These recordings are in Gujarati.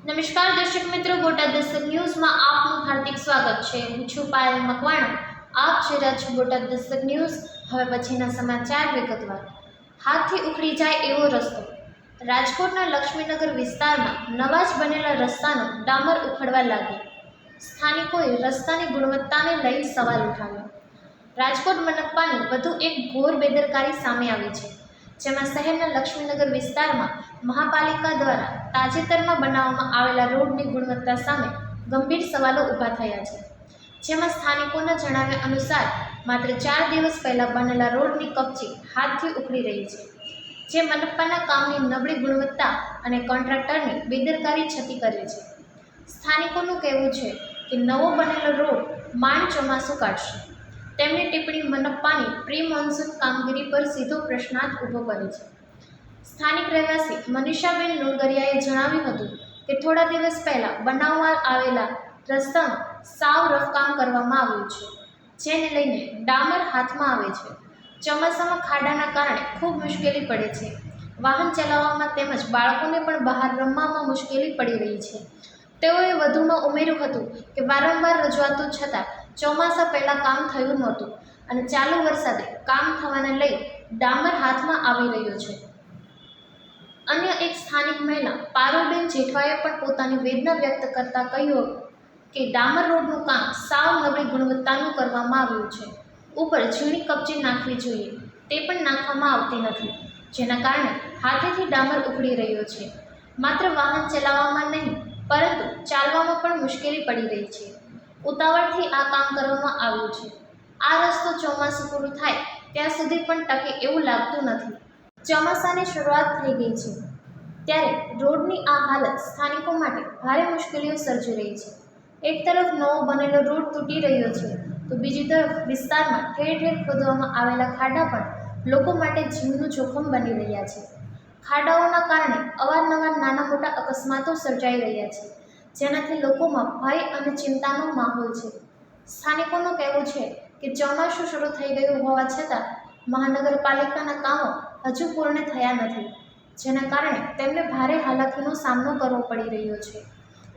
નમસ્કાર દર્શક મિત્રો, બોટાદ દસ્તક ન્યૂઝમાં આપનું હાર્દિક સ્વાગત છે. હું છું પાયલ મકવાણા. આપ જોઈ રહ્યા છો બોટાદ દસ્તક ન્યૂઝ. હવે પછીના સમાચાર વિગતવાર. હાથથી ઉખડી જાય એવો રસ્તો. રાજકોટના લક્ષ્મીનગર વિસ્તારમાં નવા જ બનેલા રસ્તાનો ડામર ઉખડવા લાગ્યો. સ્થાનિકોએ રસ્તાની ગુણવત્તાને લઈ સવાલ ઉઠાવ્યો. રાજકોટ મનપાની વધુ એક ઘોર બેદરકારી સામે આવી છે, જેમાં શહેરના લક્ષ્મીનગર વિસ્તારમાં મહાપાલિકા દ્વારા તાજેતરમાં બનાવવામાં આવેલા રોડની ગુણવત્તા સામે ગંભીર સવાલો ઊભા થયા છે. જેમાં સ્થાનિકોના જણાવ્યા અનુસાર માત્ર 4 દિવસ પહેલા બનેલા રોડની કપચી હાથથી ઉખડી રહી છે, જે મનપાના કામની નબળી ગુણવત્તા અને કોન્ટ્રાક્ટરની બેદરકારી છતી કરે છે. સ્થાનિકોનું કહેવું છે કે નવો બનેલો રોડ માંડ ચોમાસું કાઢશે. તેમની ટિપ્પણી મનપાની પ્રી મોન્સૂન કામગીરી પર સીધો પ્રશ્નાર્થ ઊભો કરે છે. સ્થાનિક રહેવાસી મનીષાબેન લુણગરિયાએ જણાવ્યું હતું કે થોડા દિવસ પહેલા બનાવવામાં આવેલા રસ્તામાં સાવ રફકામ કરવામાં આવ્યું છે, જેને લઈને ડામર હાથમાં આવે છે. ચોમાસામાં ખાડાના કારણે ખૂબ મુશ્કેલી પડે છે. વાહન ચલાવવામાં તેમજ બાળકોને પણ બહાર રમવામાં મુશ્કેલી પડી રહી છે. તેઓએ વધુમાં ઉમેર્યું હતું કે વારંવાર રજૂઆતો છતાં ચોમાસા પહેલાં કામ થયું નહોતું અને ચાલુ વરસાદે કામ થવાને લઈ ડામર હાથમાં આવી રહ્યો છે. અન્ય એક સ્થાનિક મહિલા પારુલબેન જેઠવાએ પણ પોતાની વેદના વ્યક્ત કરતા કહ્યું કે ડામર રોડનું કામ સાવ નબળી ગુણવત્તાનું કરવામાં આવ્યું છે. ઉપર ઝીણી કપચી નાખવી જોઈએ, તે પણ નાખવામાં આવતી નથી, જેના કારણે હાથેથી ડામર ઉખડી રહ્યો છે. માત્ર વાહન ચલાવવામાં નહીં પરંતુ ચાલવામાં પણ મુશ્કેલી પડી રહી છે. ઉતાવળથી આ કામ કરવામાં આવ્યું છે. આ રસ્તો ચોમાસું પૂરું થાય ત્યાં સુધી પણ ટકે એવું લાગતું નથી. ચોમાસાની શરૂઆત થઈ ગઈ છે, ત્યારે રોડની આ હાલત સ્થાનિકો માટે ભારે મુશ્કેલીઓ સર્જી રહી છે. એક તરફ નવો બનેલો રોડ તૂટી રહ્યો છે, તો બીજી તરફ વિસ્તારમાં ઠેર ઠેર ખોદવામાં આવેલા ખાડા પણ લોકો માટે જીવનું જોખમ બની રહ્યા છે. ખાડાઓના કારણે અવારનવાર નાના મોટા અકસ્માતો સર્જાઈ રહ્યા છે, જેનાથી લોકોમાં ભય અને ચિંતાનો માહોલ છે. સ્થાનિકોનું કહેવું છે કે ચોમાસું શરૂ થઈ ગયું હોવા છતાં મહાનગરપાલિકાના કામો હજુ પૂર્ણ થયા નથી, જેના કારણે તેમને ભારે હાલાકીનો સામનો કરવો પડી રહ્યો છે.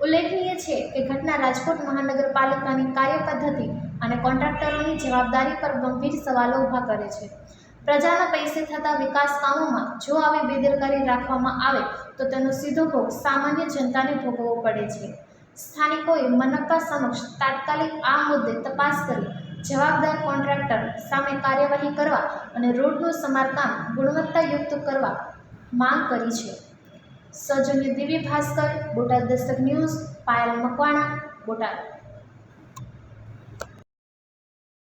ઉલ્લેખનીય છે કે ઘટના રાજકોટ મહાનગરપાલિકાની કાર્યપદ્ધતિ અને કોન્ટ્રાક્ટરોની જવાબદારી પર ગંભીર સવાલો ઊભા કરે છે. પ્રજાના પૈસે થતા વિકાસ કામોમાં જો આવી બેદરકારી રાખવામાં આવે તો તેનો સીધો ભોગ સામાન્ય જનતાને ભોગવવો પડે છે. સ્થાનિકોએ મનપા સમક્ષ તાત્કાલિક આ મુદ્દે તપાસ કરી જવાબદાર કોન્ટ્રાક્ટર સામે કાર્યવાહી કરવા અને રોડનું સમારકામ ગુણવત્તાયુક્ત કરવા માંગ કરી છે. સૌજન્ય દિવ્ય ભાસ્કર, બોટાદ દસ્તક ન્યૂઝ, પાયલ મકવાણા, બોટાદ.